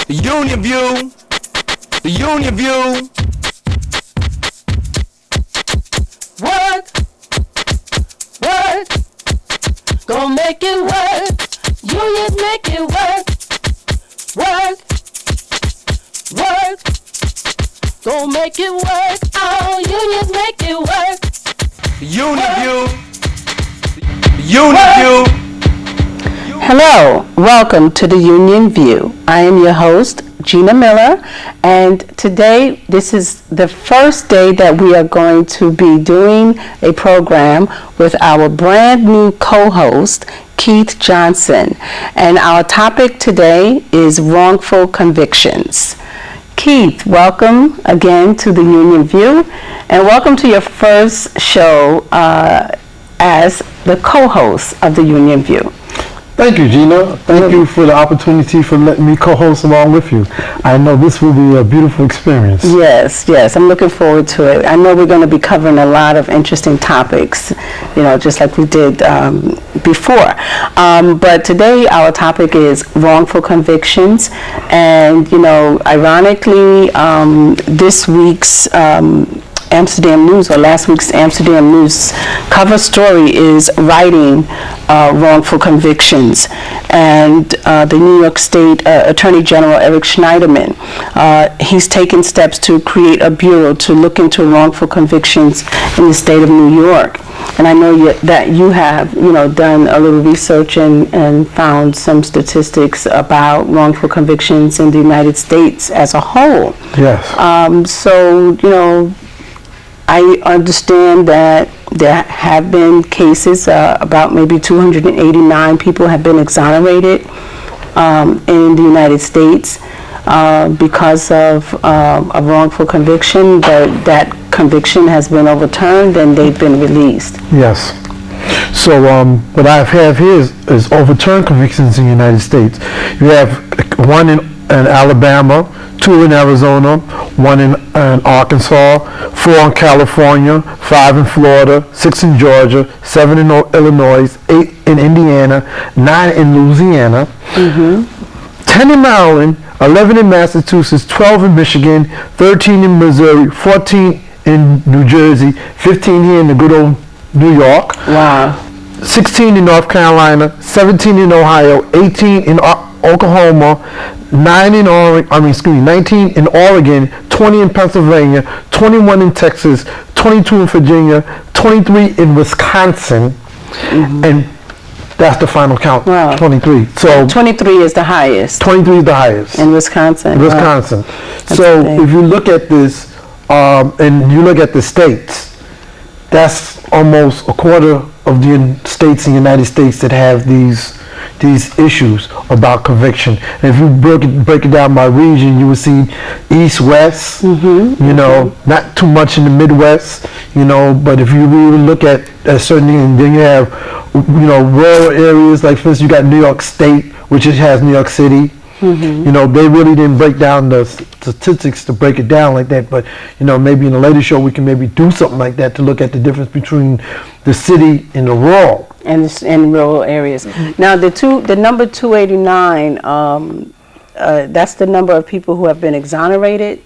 The Union View. The Union View. Work. Work. Gonna make it work. Unions make it work. Work. Work. Gonna make it work. Oh, unions make it work. The Union View. The Union View. Hello, welcome to the Union View. I am your host, Gina Miller, and today this is the first day that we are going to be doing a program with our brand new co-host, Keith Johnson. And our topic today is wrongful convictions. Keith, welcome again to the Union View, and welcome to your first show as the co-host of the Union View. Thank you, Gina. Thank you for the opportunity for letting me co-host along with you. I know this will be a beautiful experience. Yes, I'm looking forward to it. I know we're going to be covering a lot of interesting topics, just like we did before. But today our topic is wrongful convictions, and ironically, this week's Amsterdam News, or last week's Amsterdam News cover story is writing wrongful convictions, and the New York State Attorney General Eric Schneiderman, he's taken steps to create a bureau to look into wrongful convictions in the state of New York. And I know that you have done a little research and found some statistics about wrongful convictions in the United States as a whole. Yes. So I understand that there have been cases, about maybe 289 people have been exonerated in the United States because of a wrongful conviction, but that conviction has been overturned and they've been released. Yes. So what I have here is overturned convictions in the United States. You have one in Alabama, 2 in Arizona, 1 in Arkansas, 4 in California, 5 in Florida, 6 in Georgia, 7 in Illinois, 8 in Indiana, 9 in Louisiana, 10 in Maryland, 11 in Massachusetts, 12 in Michigan, 13 in Missouri, 14 in New Jersey, 15 here in the good old New York. Wow. 16 in North Carolina, 17 in Ohio, 18 in Oklahoma, 19 in Oregon, 20 in Pennsylvania, 21 in Texas, 22 in Virginia, 23 in Wisconsin, and that's the final count. Wow. 23. So 23 is the highest. 23 is the highest. In Wisconsin. Wisconsin. Wow. So if you look at this, and you look at the states, that's almost a quarter of the states in the United States that have these issues about conviction. And if you break it down by region, you would see East, West, not too much in the Midwest, but if you really look at certain things, and then you have, rural areas, like for instance, you got New York State, which has New York City. They really didn't break down the statistics to break it down like that, but maybe in a later show we can maybe do something like that to look at the difference between the city and the rural. And in rural areas. Now the number 289, that's the number of people who have been exonerated.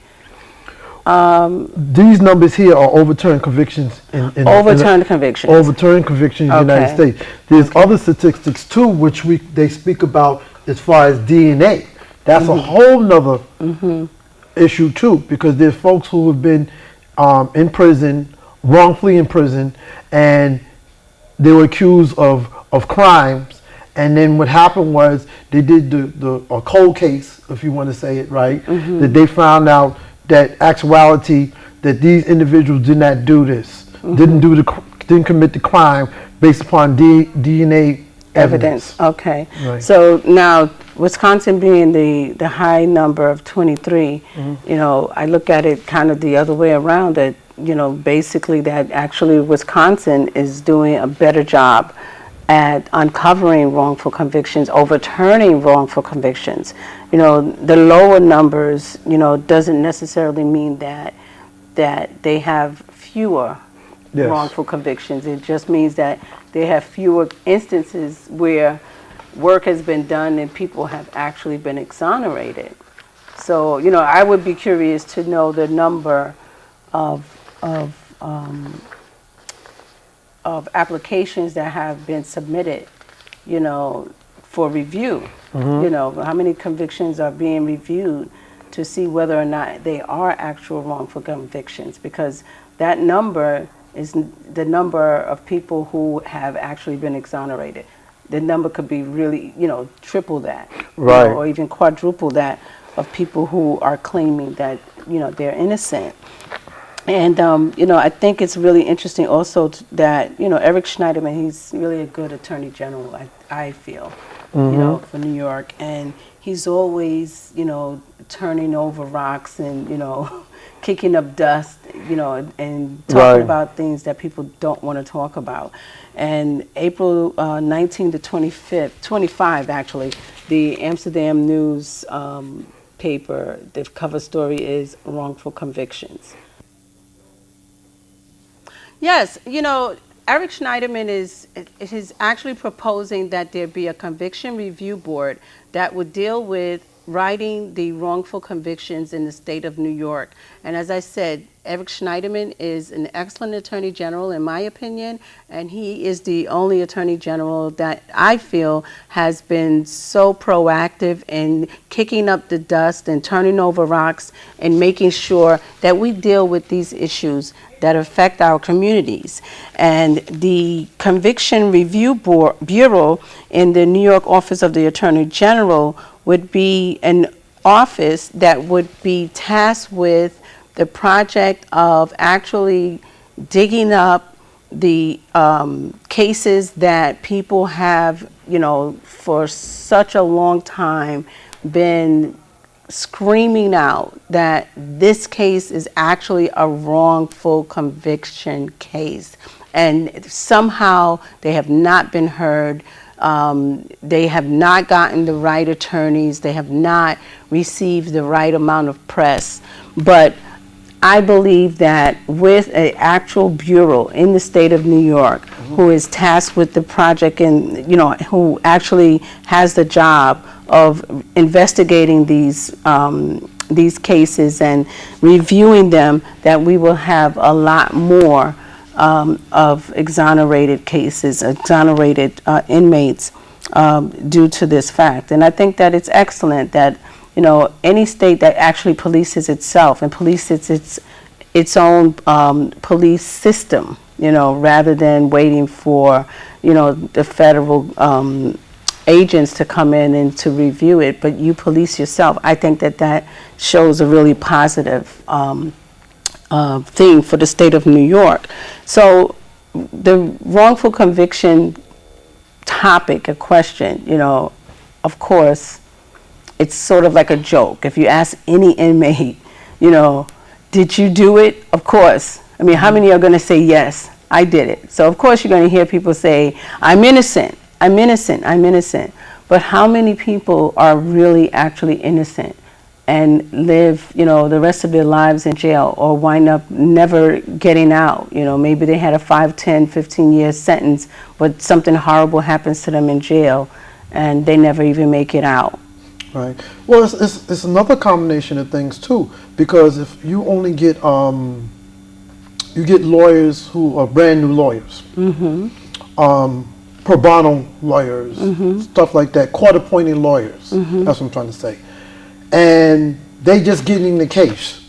These numbers here are overturned convictions Overturned convictions. Overturned convictions in the United States. There's other statistics too, which they speak about as far as DNA. That's a whole nother issue too, because there's folks who have been in prison, wrongfully in prison, and they were accused of crimes, and then what happened was they did a cold case, if you want to say it right, that they found out that actuality that these individuals did not do this, didn't commit the crime based upon DNA evidence. Okay. Right. So now Wisconsin being the high number of 23, I look at it kind of the other way around, that basically that actually Wisconsin is doing a better job at uncovering wrongful convictions, overturning wrongful convictions. The lower numbers, doesn't necessarily mean that they have fewer wrongful convictions. It just means that they have fewer instances where work has been done and people have actually been exonerated. So, I would be curious to know the number of of um, of applications that have been submitted, for review. How many convictions are being reviewed to see whether or not they are actual wrongful convictions, because that number is the number of people who have actually been exonerated. The number could be really, triple that, Right. or even quadruple that of people who are claiming that, they're innocent. And, I think it's really interesting also that, Eric Schneiderman, he's really a good attorney general, I feel, for New York. And he's always, turning over rocks and, kicking up dust, and talking Right. about things that people don't want to talk about. And April 19 to 25, actually, the Amsterdam News paper, the cover story is Wrongful Convictions. Yes, Eric Schneiderman is actually proposing that there be a conviction review board that would deal with writing the wrongful convictions in the state of New York. And as I said, Eric Schneiderman is an excellent attorney general, in my opinion, and he is the only attorney general that I feel has been so proactive in kicking up the dust and turning over rocks and making sure that we deal with these issues that affect our communities. And the Conviction Review Bureau in the New York Office of the Attorney General would be an office that would be tasked with the project of actually digging up the cases that people have, for such a long time been screaming out that this case is actually a wrongful conviction case. And somehow they have not been heard. They have not gotten the right attorneys. They have not received the right amount of press. But I believe that with an actual bureau in the state of New York who is tasked with the project and, who actually has the job of investigating these cases and reviewing them, that we will have a lot more of exonerated cases, exonerated inmates due to this fact. And I think that it's excellent that any state that actually polices itself and polices its own police system, rather than waiting for, the federal agents to come in and to review it, but you police yourself. I think that shows a really positive thing for the state of New York. So the wrongful conviction topic, a question, of course, it's sort of like a joke. If you ask any inmate, did you do it? Of course. I mean, how many are going to say, yes, I did it? So of course you're going to hear people say, I'm innocent, I'm innocent, I'm innocent. But how many people are really actually innocent and live, the rest of their lives in jail, or wind up never getting out? Maybe they had a 5, 10, 15-year sentence, but something horrible happens to them in jail and they never even make it out. Right. Well, it's another combination of things too, because if you only get you get lawyers who are brand new lawyers, pro bono lawyers, stuff like that, court-appointed lawyers. That's what I'm trying to say, and they just getting the case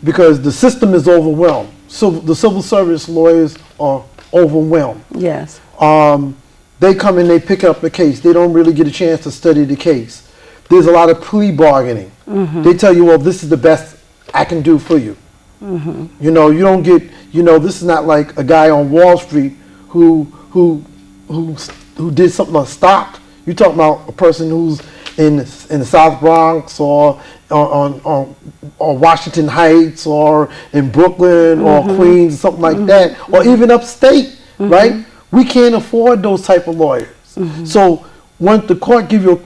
because the system is overwhelmed. So the civil service lawyers are overwhelmed. Yes. They come in, they pick up the case. They don't really get a chance to study the case. There's a lot of plea bargaining. They tell you, well, this is the best I can do for you. You don't get, this is not like a guy on Wall Street who did something on stock. You're talking about a person who's in the South Bronx or on Washington Heights or in Brooklyn or Queens, something like that, or even upstate, right? We can't afford those type of lawyers. So once the court give you a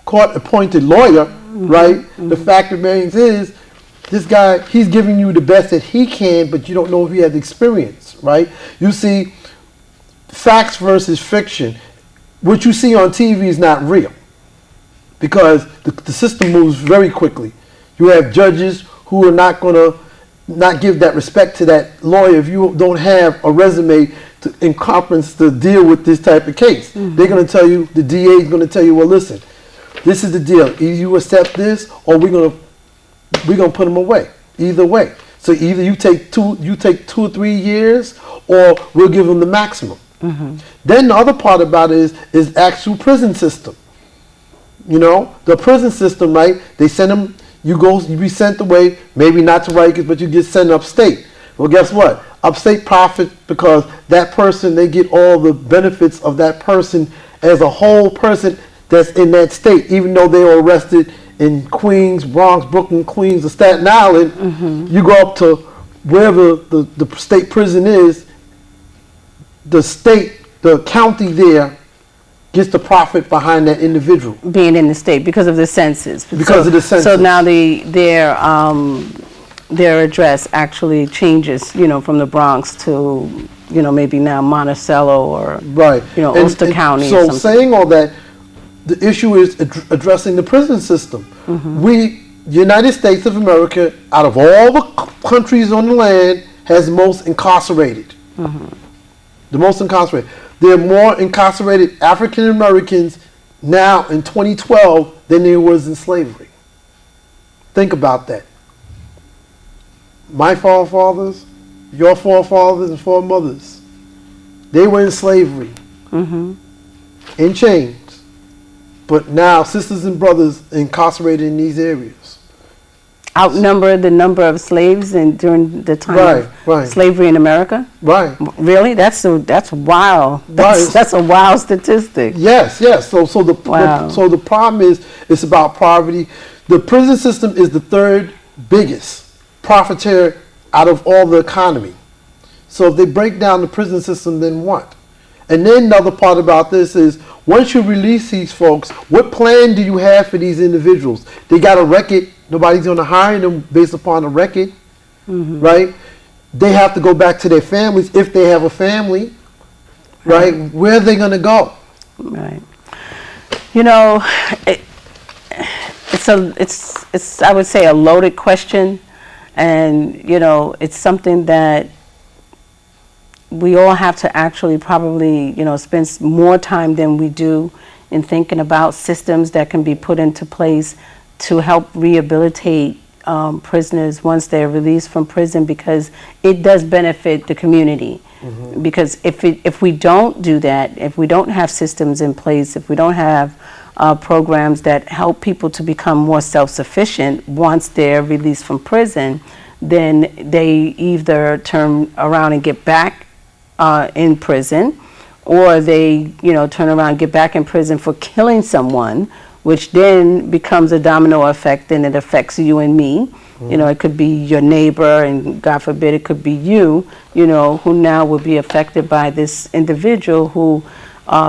court-appointed lawyer, right, the fact remains is this guy, he's giving you the best that he can, but you don't know if he has experience, right? You see, facts versus fiction. What you see on TV is not real. because the system moves very quickly. You have judges who are not going to not give that respect to that lawyer if you don't have a resume to encompass to deal with this type of case. They're going to tell you, the DA is going to tell you, well, listen, this is the deal. Either you accept this, or we're going to put them away. Either way. So either you take 2 or 3 years, or we'll give them the maximum. Then the other part about it is actual prison system. You know, the prison system, right? They send them. You be sent away, maybe not to Rikers, but you get sent upstate. Well, guess what? Upstate profits because that person, they get all the benefits of that person as a whole person that's in that state, even though they were arrested in Queens, Bronx, Brooklyn, Queens, or Staten Island. You go up to wherever the state prison is, the county there gets the profit behind that individual. Being in the state because of the census. Because of the census. So now their address actually changes, you know, from the Bronx to, you know, maybe now Monticello or, right, you know, Ulster County. So saying all that, the issue is addressing the prison system. The United States of America, out of all the countries on the land, has the most incarcerated. The most incarcerated. There are more incarcerated African Americans now in 2012 than there was in slavery. Think about that. My forefathers, your forefathers and foremothers, they were in slavery, in chains. But now sisters and brothers incarcerated in these areas. Outnumber the number of slaves during the time of slavery in America? Right. Really? That's wild. That's a wild statistic. Yes. So the problem is, it's about poverty. The prison system is the third biggest profiteer out of all the economy. So if they break down the prison system, then what? And then another part about this is, once you release these folks, what plan do you have for these individuals? They got a record. Nobody's going to hire them based upon a record, right? They have to go back to their families if they have a family, right? Where are they going to go? Right. You know, it's I would say a loaded question, and you know, it's something that we all have to actually probably, you know, spend more time than we do in thinking about systems that can be put into place to help rehabilitate prisoners once they're released from prison, because it does benefit the community. Because if we don't do that, if we don't have systems in place, if we don't have programs that help people to become more self-sufficient once they're released from prison, then they either turn around and get back in prison, or they, you know, turn around and get back in prison for killing someone, which then becomes a domino effect, and it affects you and me. You know, it could be your neighbor, and God forbid it could be you, you know, who now will be affected by this individual who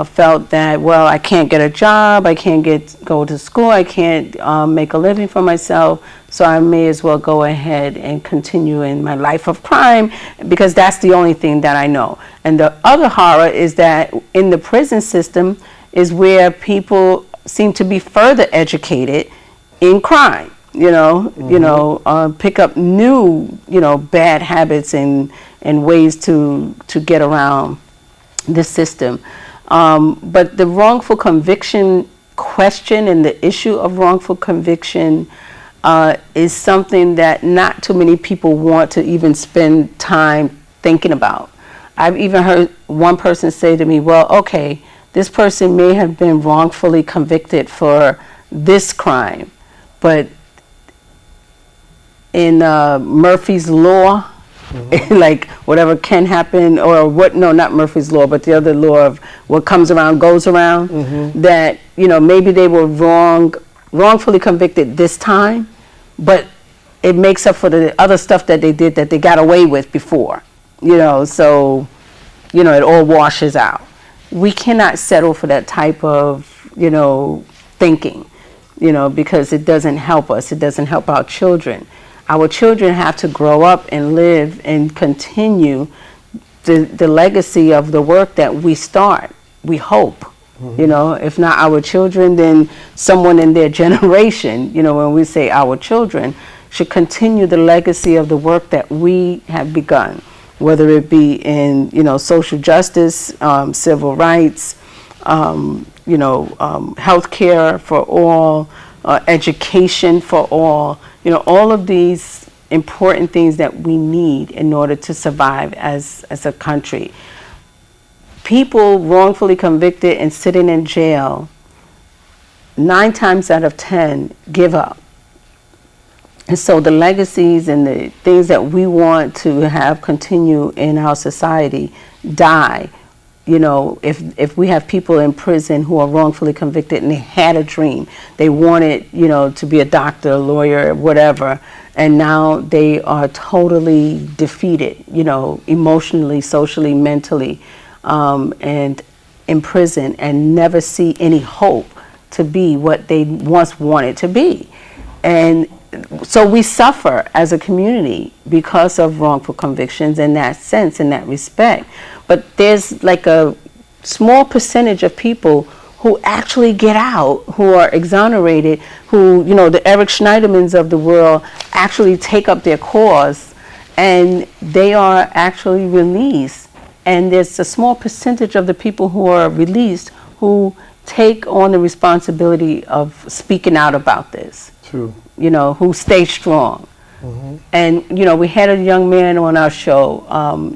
felt that, well, I can't get a job, I can't go to school, I can't make a living for myself, so I may as well go ahead and continue in my life of crime, because that's the only thing that I know. And the other horror is that in the prison system is where people seem to be further educated in crime, you know, pick up new, you know, bad habits and ways to get around the system. But the wrongful conviction question and the issue of wrongful conviction is something that not too many people want to even spend time thinking about. I've even heard one person say to me, well, okay, this person may have been wrongfully convicted for this crime, but in Murphy's Law, like whatever can happen, or what, no, not Murphy's Law, but the other law of what comes around goes around, that, you know, maybe they were wrongfully convicted this time, but it makes up for the other stuff that they did that they got away with before, you know, so, you know, it all washes out. We cannot settle for that type of, you know, thinking, you know, because it doesn't help us. It doesn't help our children. Our children have to grow up and live and continue the legacy of the work that we start, we hope, You know, if not our children, then someone in their generation, you know, when we say our children, should continue the legacy of the work that we have begun, whether it be in, you know, social justice, civil rights, you know, healthcare for all, education for all, you know, all of these important things that we need in order to survive as a country. People wrongfully convicted and sitting in jail, 9 times out of 10 give up. And so the legacies and the things that we want to have continue in our society die. You know, if we have people in prison who are wrongfully convicted and they had a dream, they wanted, you know, to be a doctor, a lawyer, whatever, and now they are totally defeated, you know, emotionally, socially, mentally, and in prison, and never see any hope to be what they once wanted to be. And so we suffer as a community because of wrongful convictions in that sense, in that respect. But there's like a small percentage of people who actually get out, who are exonerated, who, you know, the Eric Schneidermans of the world actually take up their cause and they are actually released. And there's a small percentage of the people who are released who take on the responsibility of speaking out about this. True. You know, who stay strong. Mm-hmm. And, you know, we had a young man on our show,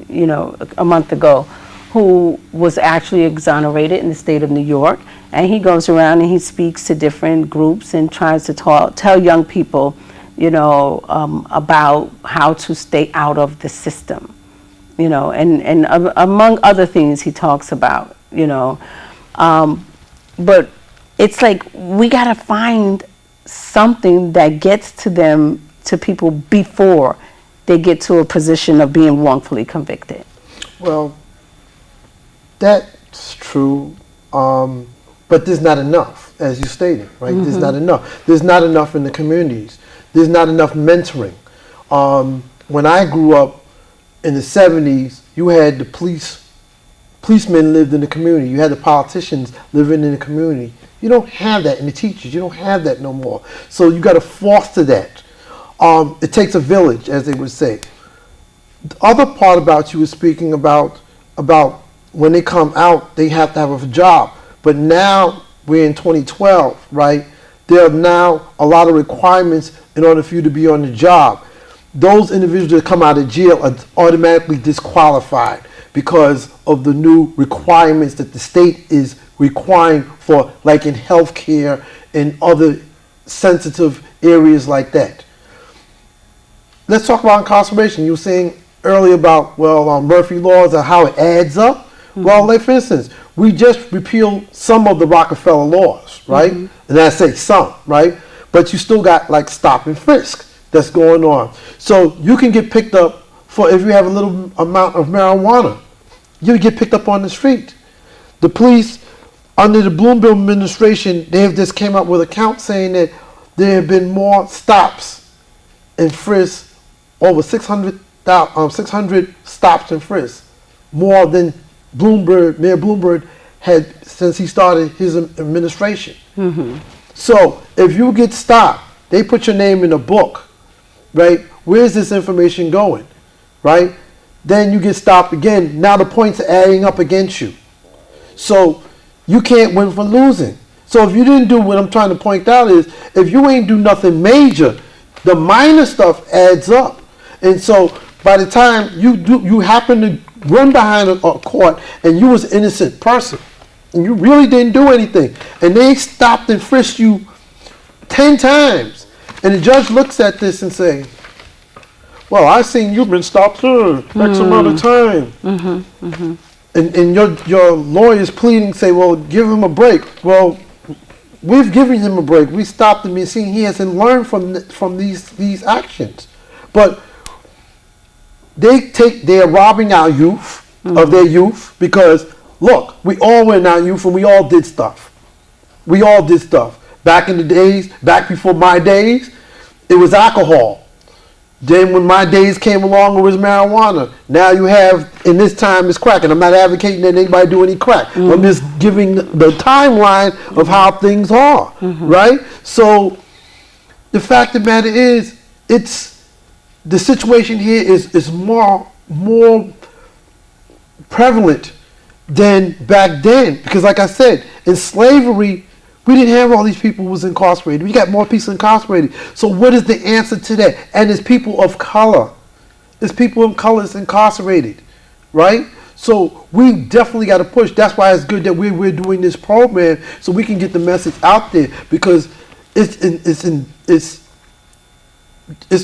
you know, a month ago, who was actually exonerated in the state of New York. And he goes around and he speaks to different groups and tries to tell young people, you know, about how to stay out of the system. You know, and among other things he talks about, you know. But it's like we got to find something that gets to them, to people, before they get to a position of being wrongfully convicted. Well, that's true, but there's not enough, as you stated, right? Mm-hmm. There's not enough. There's not enough in the communities. There's not enough mentoring. When I grew up in the 70s, you had the policemen lived in the community. You had the politicians living in the community. You don't have that in the teachers. You don't have that no more. So you got to foster that. It takes a village, as they would say. The other part about you was speaking about when they come out, they have to have a job. But now we're in 2012, right? There are now a lot of requirements in order for you to be on the job. Those individuals that come out of jail are automatically disqualified because of the new requirements that the state is requiring for, like in healthcare and other sensitive areas like that. Let's talk about incarceration. You were saying earlier about, Murphy laws and how it adds up. Mm-hmm. Well, like for instance, we just repealed some of the Rockefeller laws, right? Mm-hmm. And I say some, right? But you still got like stop and frisk that's going on. So you can get picked up for, if you have a little amount of marijuana, you get picked up on the street. The police, under the Bloomberg administration, they have just came up with a count saying that there have been more stops and frisks, over 600 stops and frisks, more than Mayor Bloomberg had since he started his administration. Mm-hmm. So if you get stopped, they put your name in a book, right? Where's this information going, right? Then you get stopped again. Now the points are adding up against you. So you can't win for losing. So if you didn't do what I'm trying to point out is, if you ain't do nothing major, the minor stuff adds up. And so by the time you happen to run behind a court and you was an innocent person and you really didn't do anything, and they stopped and frisked you 10 times, and the judge looks at this and say, well, I seen you've been stopped for X amount of time. Mm-hmm, mm-hmm. And your lawyer's pleading, say, well, give him a break. Well, we've given him a break. We stopped him and seen he hasn't learned from these actions. But they are robbing our youth of their youth, because look, we all were in our youth and we all did stuff. We all did stuff. Back in the days, back before my days, it was alcohol. Then when my days came along, it was marijuana. Now you have, in this time, it's crack. And I'm not advocating that anybody do any crack. Mm-hmm. I'm just giving the timeline of how things are, Mm-hmm. right? So the fact of the matter is, the situation here is more prevalent than back then. Because like I said, in slavery, we didn't have all these people who was incarcerated. We got more people incarcerated. So what is the answer to that? And it's people of color. It's people of color that's incarcerated, right? So we definitely got to push. That's why it's good that we're doing this program so we can get the message out there, because it's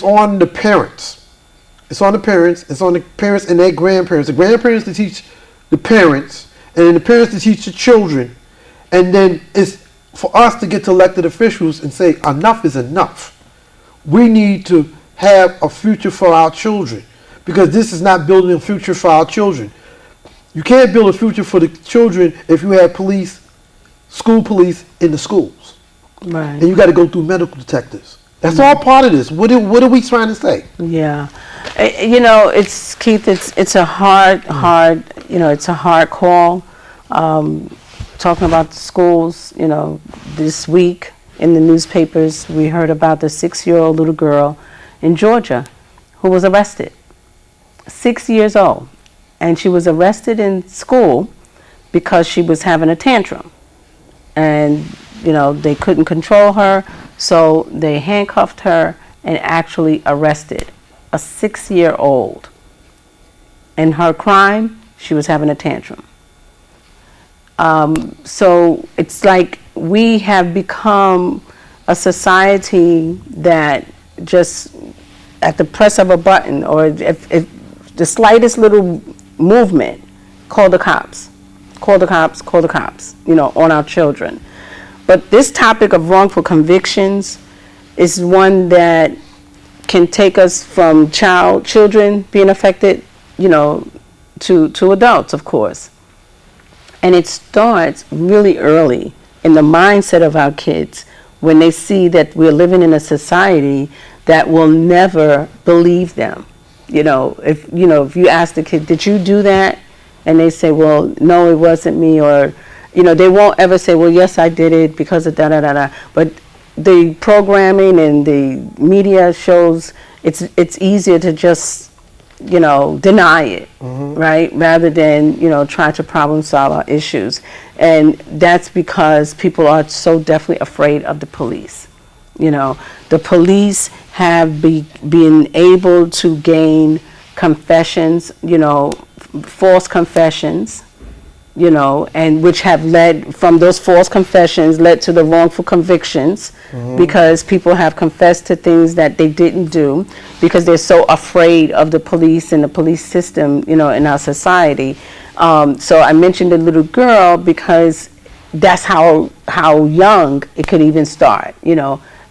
on the parents. It's on the parents. It's on the parents and their grandparents. The grandparents to teach the parents, and then the parents to teach the children, and then it's for us to get to elected officials and say enough is enough. We need to have a future for our children, because this is not building a future for our children. You can't build a future for the children if you have police, school police in the schools. Right. And you got to go through medical detectives. That's all part of this. What are we trying to say? Yeah. You know, it's Keith, it's a hard, it's a hard call. Talking about the schools, this week in the newspapers, we heard about the 6-year-old little girl in Georgia who was arrested. 6 years old. And she was arrested in school because she was having a tantrum. And, they couldn't control her, so they handcuffed her and actually arrested a 6-year-old. And her crime, she was having a tantrum. So it's like we have become a society that just at the press of a button, or if the slightest little movement, call the cops, on our children. But this topic of wrongful convictions is one that can take us from children being affected, to adults, of course. And it starts really early in the mindset of our kids when they see that we're living in a society that will never believe them. If you ask the kid, did you do that? And they say, well, no, it wasn't me. Or, they won't ever say, well, yes, I did it because of da-da-da-da. But the programming and the media shows it's easier to just deny it, right? Rather than, try to problem solve our issues. And that's because people are so definitely afraid of the police. The police have been able to gain confessions, false confessions, and which have led from those false confessions led to the wrongful convictions, because people have confessed to things that they didn't do because they're so afraid of the police and the police system, in our society. So I mentioned the little girl because that's how young it could even start,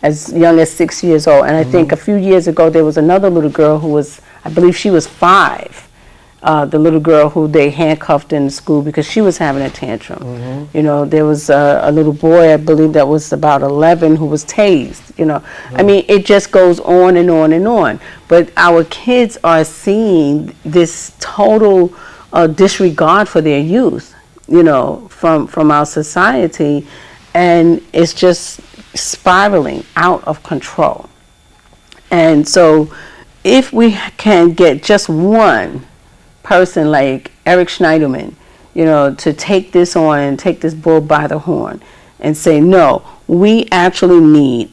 as young as 6 years old. And I think a few years ago there was another little girl who was, I believe she was 5. The little girl who they handcuffed in school because she was having a tantrum. There was a little boy, I believe that was about 11, who was tased. I mean, it just goes on and on and on. But our kids are seeing this total disregard for their youth, from our society, and it's just spiraling out of control. And so if we can get just one person like Eric Schneiderman, to take this on and take this bull by the horn and say, no, we actually need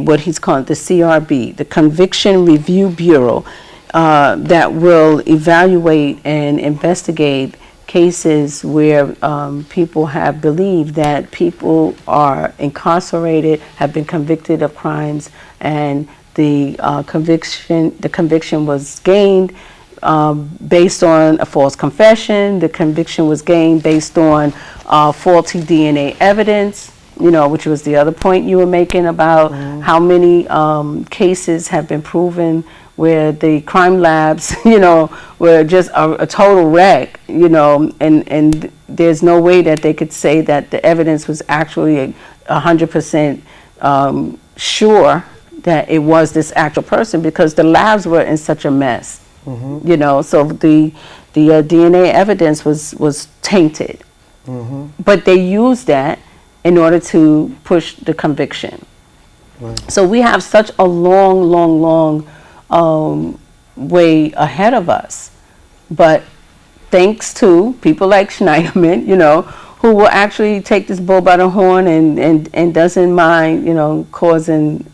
what he's called the CRB, the Conviction Review Bureau, that will evaluate and investigate cases where people have believed that people are incarcerated, have been convicted of crimes, and the conviction was gained based on a false confession. The conviction was gained based on faulty DNA evidence, which was the other point you were making about how many cases have been proven where the crime labs, were just a total wreck, and there's no way that they could say that the evidence was actually 100% sure, that it was this actual person, because the labs were in such a mess. You know, so the DNA evidence was tainted. But they used that in order to push the conviction. So we have such a long way ahead of us. But thanks to people like Schneiderman, you know, who will actually take this bull by the horn and doesn't mind, you know, creating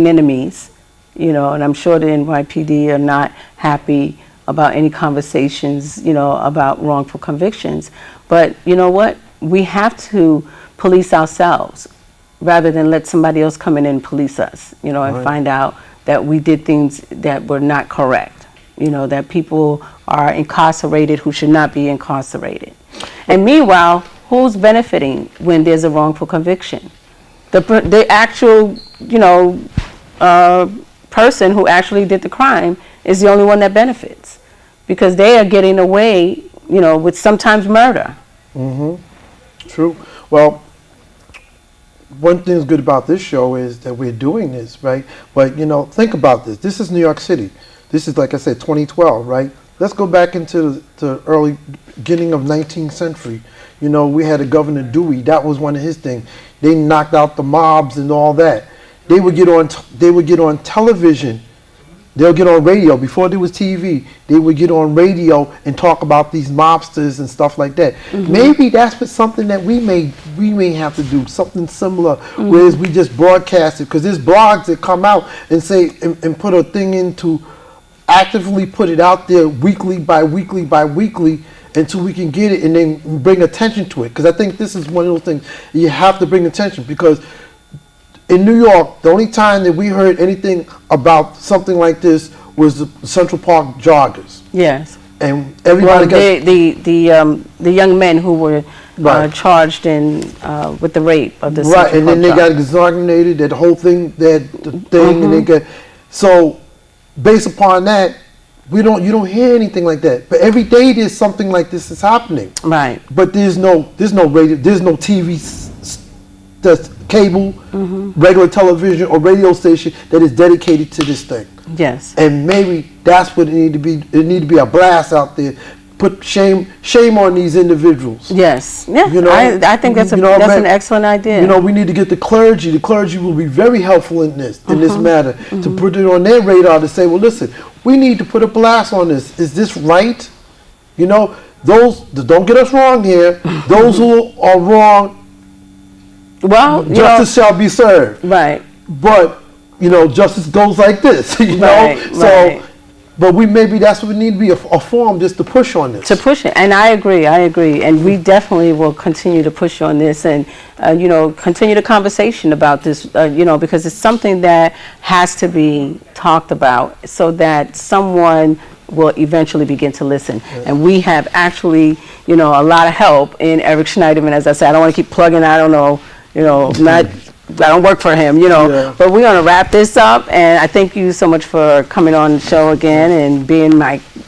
enemies, you know, and I'm sure the NYPD are not happy about any conversations, you know, about wrongful convictions. But you know what? We have to police ourselves rather than let somebody else come in and police us, you know, and find out that we did things that were not correct, you know, that people are incarcerated who should not be incarcerated. And meanwhile, who's benefiting when there's a wrongful conviction? The actual, you know, person who actually did the crime is the only one that benefits, because they are getting away, you know, with sometimes murder. True. Well, one thing that's good about this show is that we're doing this, right? But, you know, think about this. This is New York City. This is, like I said, 2012, right? Let's go back into the early beginning of 19th century. You know, we had a Governor Dewey. That was one of his things. They knocked out the mobs and all that. They would get on television. They'll get on radio. Before there was TV, they would get on radio and talk about these mobsters and stuff like that. Maybe that's what something that we may have to do, something similar, whereas we just broadcast it, because there's blogs that come out and say and put a thing into, actively put it out there weekly by weekly until we can get it and then bring attention to it. Because I think this is one of those things you have to bring attention, because in New York, the only time that we heard anything about something like this was the Central Park joggers. Yes. And everybody the young men who were charged with the rape of the Central Park and then they got joggers. exonerated, that whole thing, and they got, so based upon that, you don't hear anything like that. But every day there's something like this is happening. Right. But there's no radio, there's no TV, that's cable, regular television or radio station that is dedicated to this thing. Yes. And maybe that's what it need to be. It need to be a blast out there. Put shame on these individuals. Yes. Yeah. You know, I think that's an excellent idea. You know, we need to get the clergy. The clergy will be very helpful in this matter, to put it on their radar to say, well, listen, we need to put a blast on this. Is this right? You know, don't get us wrong here. Those who are wrong, well, justice shall be served. Right. But, you know, justice goes like this, you know? So, but that's what we need to be, a forum just to push on this. To push it. And I agree. And we definitely will continue to push on this and, you know, continue the conversation about this, you know, because it's something that has to be talked about so that someone will eventually begin to listen. And we have actually, you know, a lot of help in Eric Schneiderman. As I said, I don't want to keep plugging, I don't work for him, you know, but we're going to wrap this up, and I thank you so much for coming on the show again and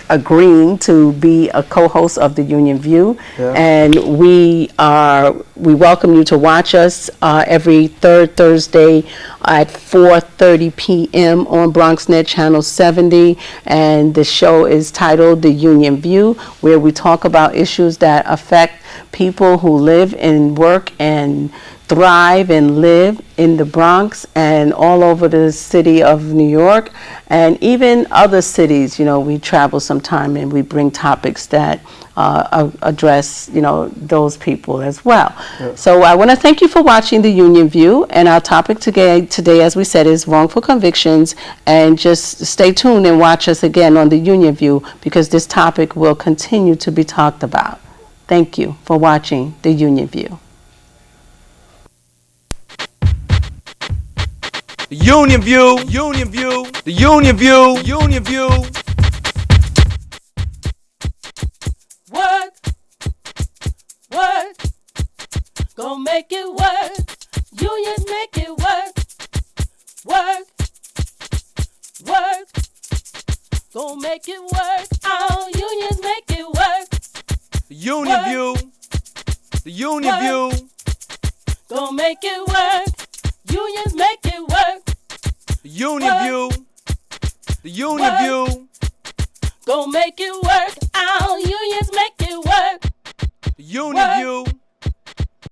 agreeing to be a co-host of the Union View. And we welcome you to watch us every third Thursday at 4:30 p.m. on BronxNet Channel 70, and the show is titled The Union View, where we talk about issues that affect people who live and work and thrive and live in the Bronx and all over the city of New York and even other cities. You know, we travel sometime and we bring topics that address, you know, those people as well. So I want to thank you for watching the Union View, and our topic today, as we said, is wrongful convictions. And just stay tuned and watch us again on the Union View, because this topic will continue to be talked about. Thank you for watching the Union View. The Union View, Union View, the Union View, Union View. Work, gon' make it work. Unions make it work. Work, gon' make it work. Oh, unions make it work. The Union View, the Union View. Gon' make it work. Unions make it work. union view. The union view. Go make it work. Our unions make it work. The union view.